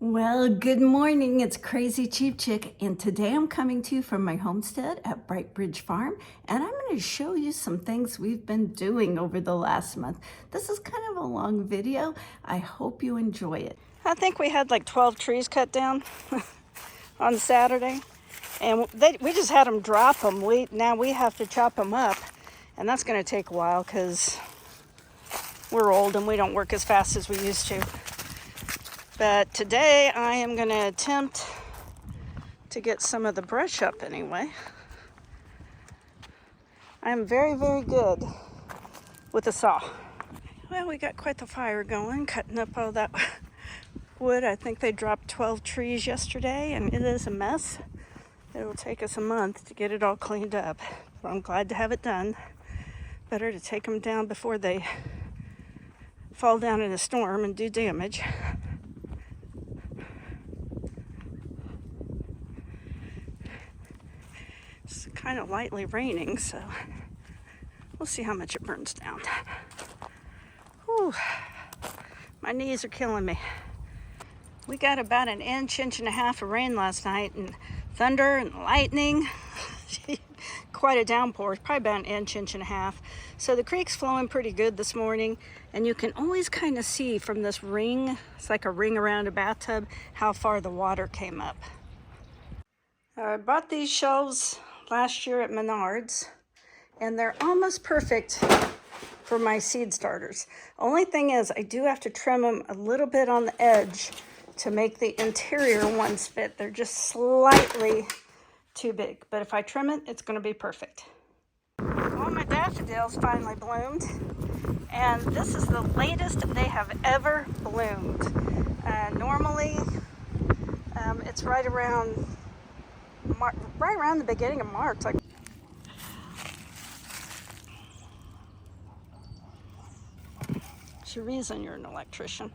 Well, good morning. It's Crazy Cheap Chick, and today I'm coming to you from my homestead at Bright Bridge Farm, and I'm going to show you some things we've been doing over the last month. This is kind of a long video. I hope you enjoy it. I think we had like 12 trees cut down on Saturday, and we just had them drop them. Now we have to chop them up, and that's going to take a while because we're old and we don't work as fast as we used to. But today I am going to attempt to get some of the brush up anyway. I'm very, very good with a saw. Well, we got quite the fire going, cutting up all that wood. I think they dropped 12 trees yesterday, and it is a mess. It will take us a month to get it all cleaned up. But I'm glad to have it done. Better to take them down before they fall down in a storm and do damage. It's kind of lightly raining, so we'll see how much it burns down. Whew. My knees are killing me. We got about an inch and a half of rain last night, and thunder and lightning. Quite a downpour, probably about an inch and a half. So the creek's flowing pretty good this morning, and you can always kind of see from this ring, it's like a ring around a bathtub, how far the water came up. I bought these shelves last year at Menards, and they're almost perfect for my seed starters. Only thing is, I do have to trim them a little bit on the edge to make the interior ones fit. They're just slightly too big, but if I trim it, it's going to be perfect. Well, my daffodils finally bloomed, and this is the latest they have ever bloomed. Normally, it's right around the beginning of March. Like, there's a reason you're an electrician.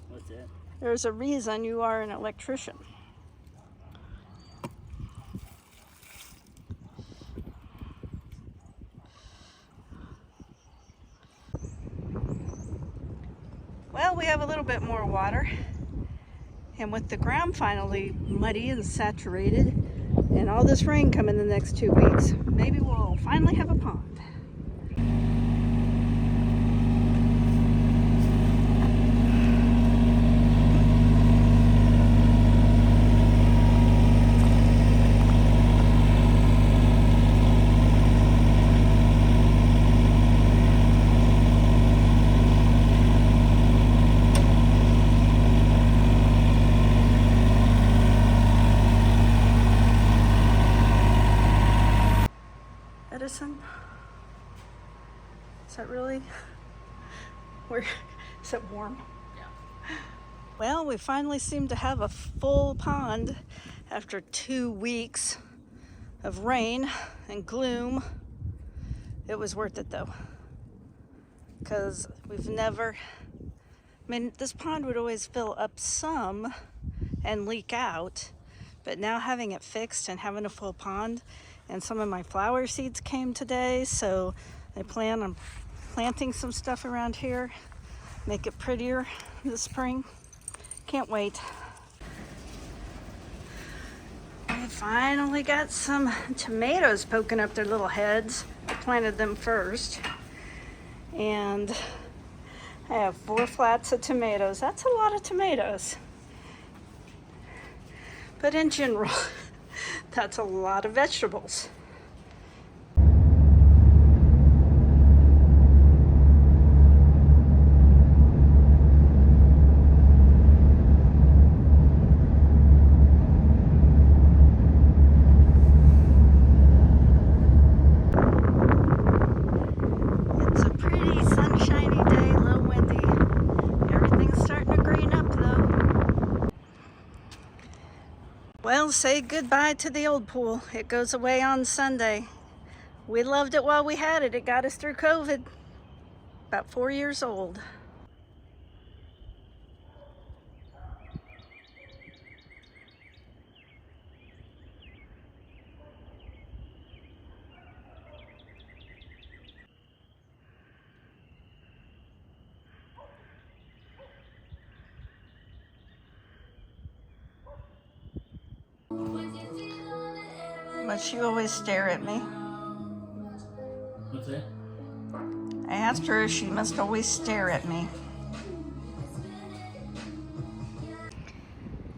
What's that? There's a reason you are an electrician. Well, we have a little bit more water, and with the ground finally muddy and saturated, and all this rain coming the next 2 weeks, maybe we'll finally have a pond. Edison? Is that really? Is it warm? Yeah. Well, we finally seem to have a full pond after 2 weeks of rain and gloom. It was worth it though, because this pond would always fill up some and leak out, but now having it fixed and having a full pond, and some of my flower seeds came today, so I plan on planting some stuff around here, make it prettier this spring. Can't wait. We finally got some tomatoes poking up their little heads. I planted them first, and I have 4 flats of tomatoes. That's a lot of tomatoes. But in general, that's a lot of vegetables. It's a pretty sunshiny day, a little windy. Everything's starting to green up though. Well, say goodbye to the old pool. It goes away on Sunday. We loved it while we had it. It got us through COVID. About 4 years old. Must you always stare at me? What's that? I asked her if she must always stare at me.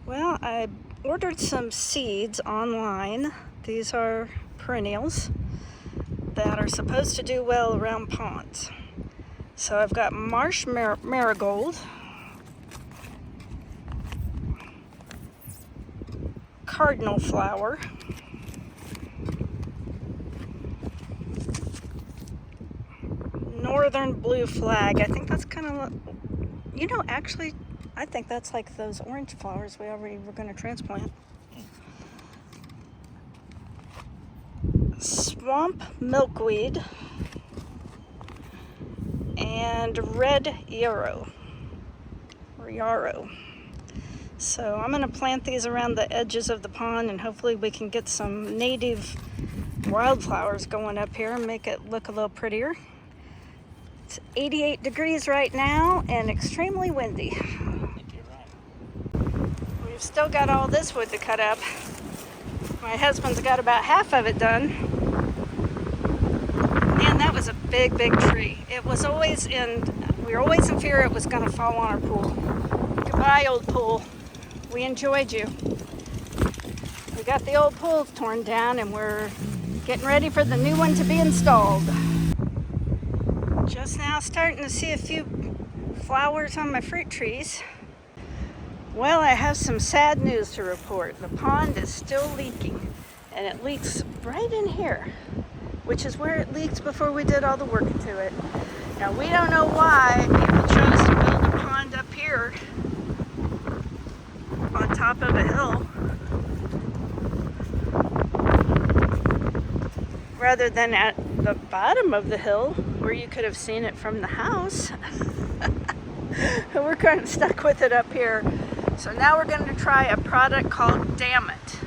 Well, I ordered some seeds online. These are perennials that are supposed to do well around ponds. So I've got marsh marigold, cardinal flower, northern blue flag. I think that's kind of, you know, actually, I think that's like those orange flowers we already were going to transplant. Swamp milkweed and red yarrow. So I'm going to plant these around the edges of the pond, and hopefully we can get some native wildflowers going up here and make it look a little prettier. It's 88 degrees right now and extremely windy. I think you're right. We've still got all this wood to cut up. My husband's got about half of it done. And that was a big, big tree. It was always we were always in fear it was going to fall on our pool. Goodbye, old pool. We enjoyed you. We got the old pool torn down and we're getting ready for the new one to be installed. Just now starting to see a few flowers on my fruit trees. Well, I have some sad news to report. The pond is still leaking, and it leaks right in here, which is where it leaked before we did all the work to it. Now, we don't know why people chose to build a pond up here on top of a hill rather than at the bottom of the hill where you could have seen it from the house. We're kind of stuck with it up here. So now we're going to try a product called Damn It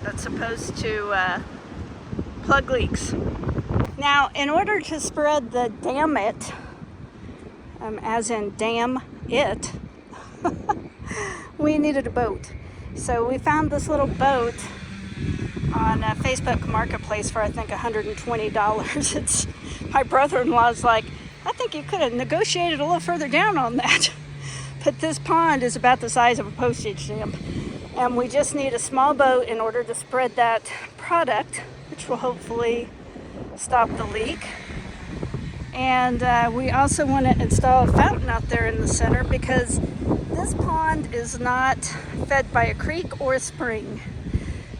that's supposed to plug leaks. Now, in order to spread the Damn It, as in damn it, we needed a boat. So we found this little boat on Facebook Marketplace for I think $120. It's my brother-in-law's like, I think you could have negotiated a little further down on that. But this pond is about the size of a postage stamp, and we just need a small boat in order to spread that product, which will hopefully stop the leak. And we also want to install a fountain out there in the center because this pond is not fed by a creek or a spring.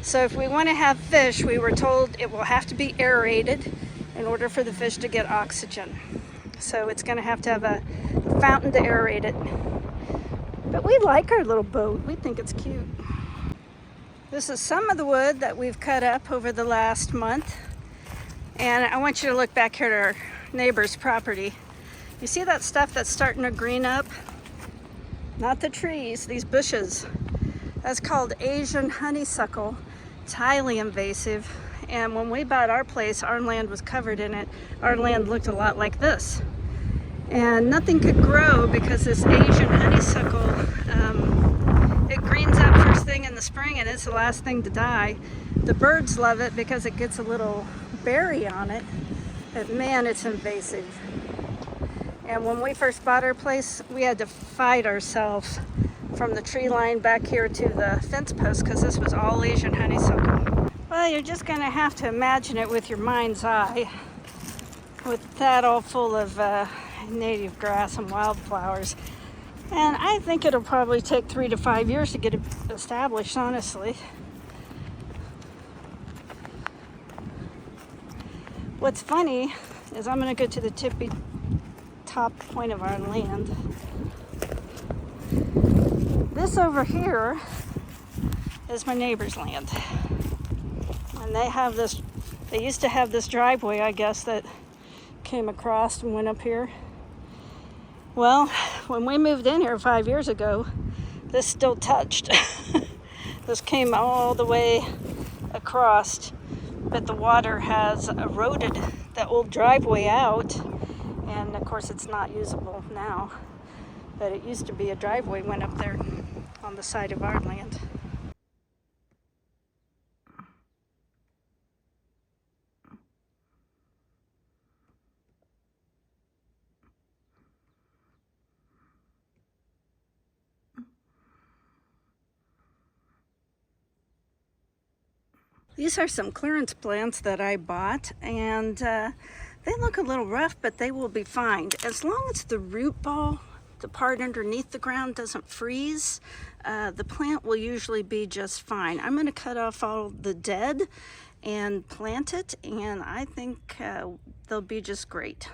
So if we want to have fish, we were told it will have to be aerated in order for the fish to get oxygen. So it's going to have a fountain to aerate it. But we like our little boat. We think it's cute. This is some of the wood that we've cut up over the last month. And I want you to look back here to our neighbor's property. You see that stuff that's starting to green up? Not the trees, these bushes. That's called Asian honeysuckle. It's highly invasive. And when we bought our place, our land was covered in it. Our land looked a lot like this. And nothing could grow because this Asian honeysuckle, it greens up first thing in the spring and it's the last thing to die. The birds love it because it gets a little berry on it, but man, it's invasive. And when we first bought our place, we had to fight ourselves from the tree line back here to the fence post because this was all Asian honeysuckle. Well, you're just gonna have to imagine it with your mind's eye, with that all full of native grass and wildflowers. And I think it'll probably take 3 to 5 years to get it established, honestly. What's funny is I'm going to go to the tippy top point of our land. This over here is my neighbor's land. And they used to have this driveway, I guess, that came across and went up here. Well, when we moved in here 5 years ago, this still touched. This came all the way across, but the water has eroded the old driveway out, and of course it's not usable now. But it used to be a driveway went up there on the side of our land. These are some clearance plants that I bought, and they look a little rough, but they will be fine. As long as the root ball, the part underneath the ground, doesn't freeze, the plant will usually be just fine. I'm going to cut off all the dead and plant it, and I think they'll be just great.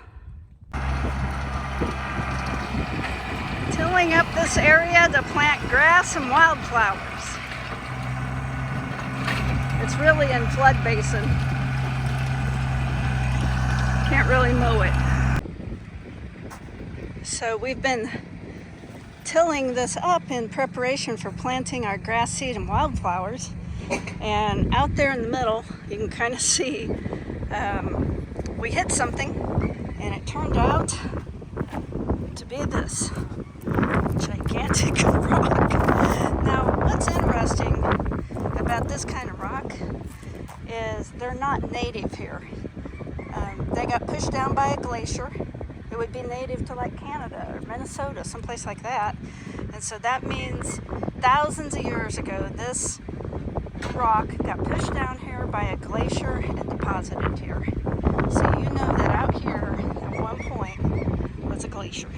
Tilling up this area to plant grass and wildflowers. It's really in flood basin. Can't really mow it. So we've been tilling this up in preparation for planting our grass seed and wildflowers. And out there in the middle, you can kind of see we hit something, and it turned out to be this gigantic rock. Now, what's interesting about this kind of rock is they're not native here. They got pushed down by a glacier. It would be native to like Canada or Minnesota, someplace like that. And so that means thousands of years ago, this rock got pushed down here by a glacier and deposited here. So you know that out here at one point was a glacier.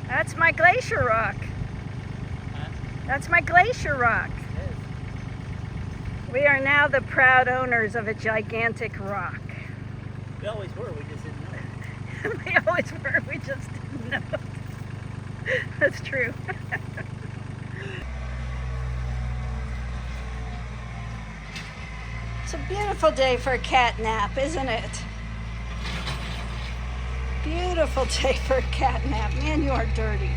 That's my glacier rock. Huh? That's my glacier rock. We are now the proud owners of a gigantic rock. We always were, we just didn't know. We always were, we just didn't know. That's true. It's a beautiful day for a cat nap, isn't it? Beautiful day for a cat nap. Man, you are dirty.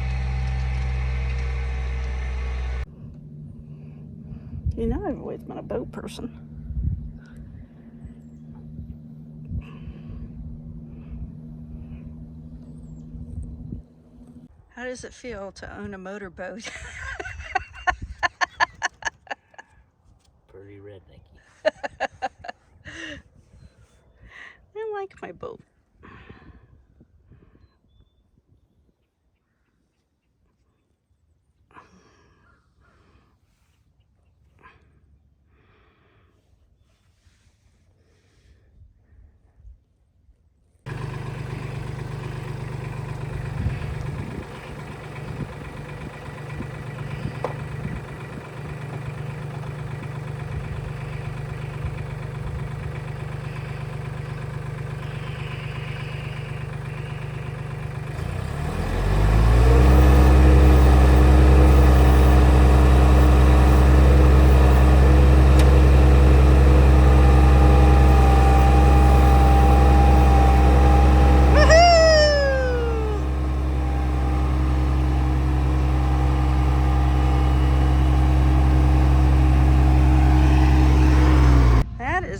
You know, I've always been a boat person. How does it feel to own a motorboat? Pretty rednecky. I like my boat.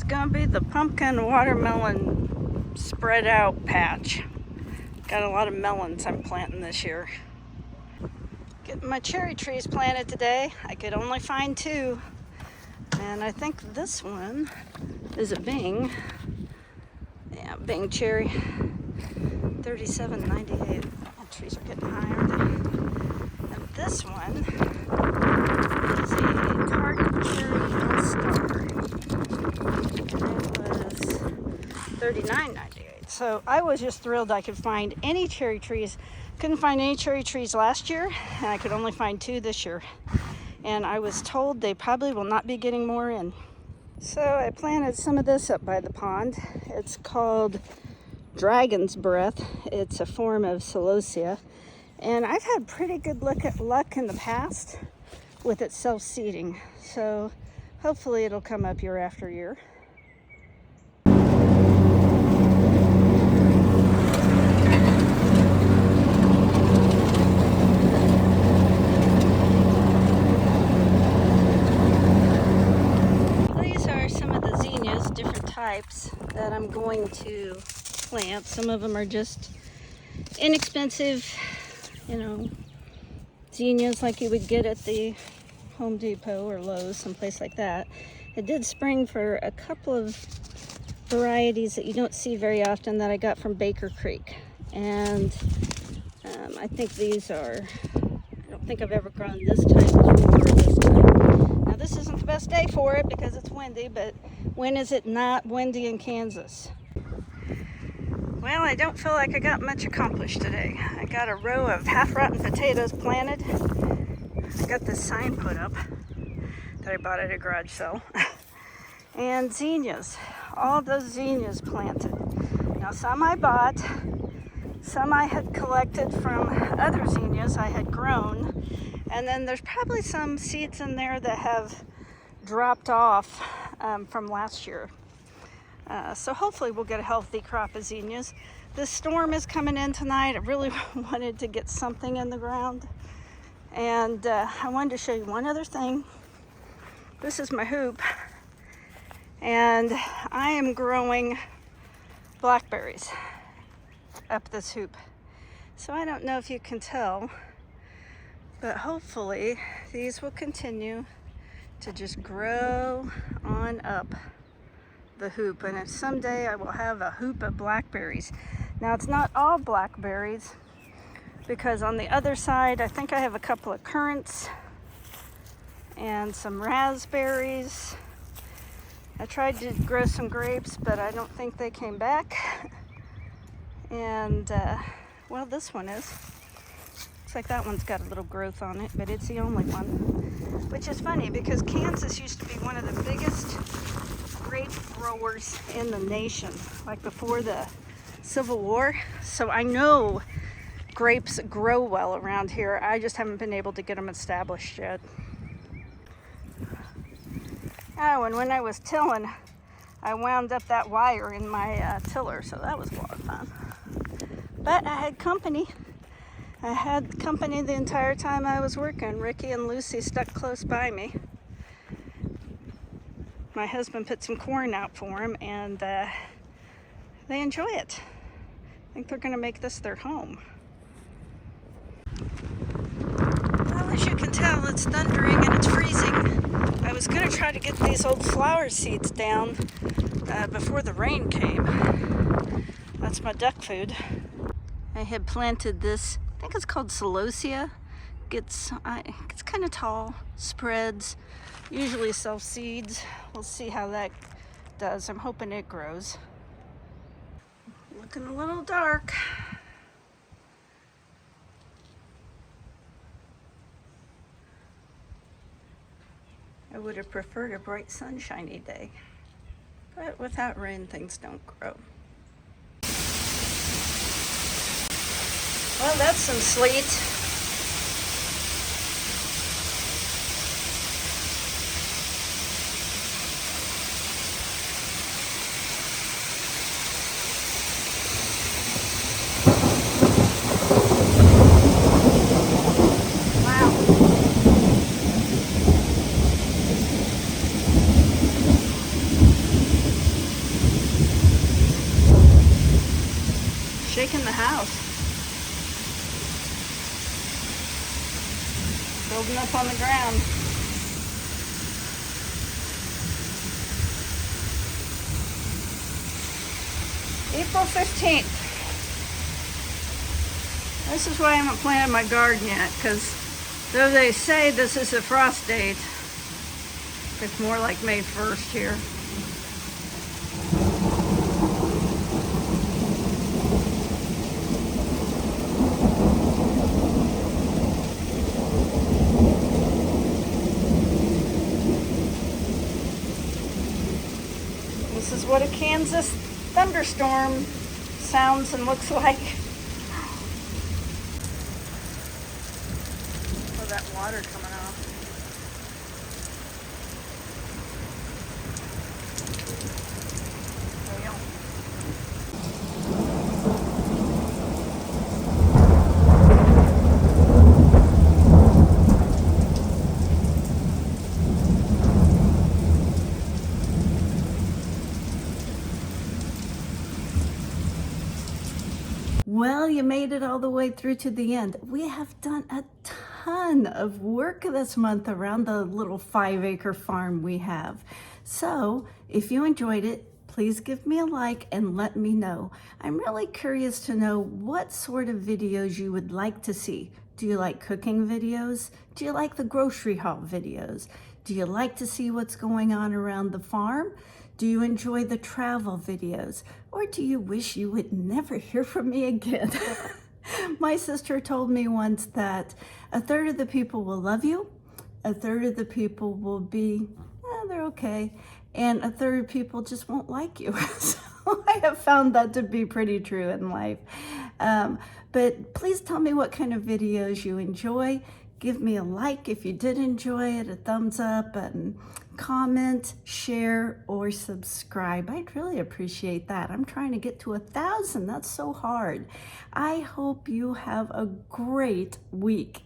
Gonna be the pumpkin watermelon spread out patch. Got a lot of melons I'm planting this year. Getting my cherry trees planted today. I could only find 2, and I think this one is a Bing. Yeah, Bing cherry. 37.98. Oh, trees are getting high, aren't they? And this one is a cardinal cherry all-star. It was $39.98. So I was just thrilled I could find any cherry trees. Couldn't find any cherry trees last year, and I could only find 2 this year. And I was told they probably will not be getting more in. So I planted some of this up by the pond. It's called dragon's breath. It's a form of celosia. And I've had pretty good luck in the past with it self-seeding. So hopefully it'll come up year after year. Types that I'm going to plant. Some of them are just inexpensive, you know, zinnias like you would get at the Home Depot or Lowe's, someplace like that. It did spring for a couple of varieties that you don't see very often that I got from Baker Creek. And I think these are, I don't think I've ever grown this type before this time. Now this isn't the best day for it because it's windy, but when is it not windy in Kansas? Well, I don't feel like I got much accomplished today. I got a row of half-rotten potatoes planted. I got this sign put up that I bought at a garage sale. And zinnias, all those zinnias planted. Now some I bought, some I had collected from other zinnias I had grown, and then there's probably some seeds in there that have dropped off from last year. So hopefully we'll get a healthy crop of zinnias. This storm is coming in tonight. I really wanted to get something in the ground. And I wanted to show you one other thing. This is my hoop. And I am growing blackberries up this hoop. So I don't know if you can tell, but hopefully these will continue to just grow on up the hoop. And if someday I will have a hoop of blackberries. Now it's not all blackberries, because on the other side I think I have a couple of currants and some raspberries. I tried to grow some grapes, but I don't think they came back. And, well, this one is. Looks like that one's got a little growth on it, but it's the only one. Which is funny, because Kansas used to be one of the biggest grape growers in the nation, like before the Civil War. So I know grapes grow well around here. I just haven't been able to get them established yet. Oh, and when I was tilling, I wound up that wire in my tiller, so that was a lot of fun. But I had company. I had company the entire time I was working. Ricky and Lucy stuck close by me. My husband put some corn out for them, and they enjoy it. I think they're going to make this their home. Well, as you can tell, it's thundering and it's freezing. I was going to try to get these old flower seeds down before the rain came. That's my duck food. I had planted this, I think it's called celosia. It's kind of tall, spreads, usually self-seeds. We'll see how that does. I'm hoping it grows. Looking a little dark. I would have preferred a bright sunshiny day, but without rain things don't grow. Well, that's some sleet. Shaking the house. Building up on the ground. April 15th. This is why I haven't planted my garden yet, because though they say this is a frost date, it's more like May 1st here. This is what a Kansas thunderstorm sounds and looks like. Oh, that water coming off. There you go. Well, you made it all the way through to the end. We have done a ton of work this month around the little 5-acre farm we have. So if you enjoyed it, please please give me a like and let me know. I'm really curious to know what sort of videos you would like to see. Do you like cooking videos? Do you like the grocery haul videos? Do you like to see what's going on around the farm? Do you enjoy the travel videos? Or do you wish you would never hear from me again? My sister told me once that a third of the people will love you, a third of the people will be, they're okay, and a third of people just won't like you. So I have found that to be pretty true in life. But please tell me what kind of videos you enjoy. Give me a like if you did enjoy it, a thumbs up, and comment, share, or subscribe. I'd really appreciate that. I'm trying to get to 1,000. That's so hard. I hope you have a great week.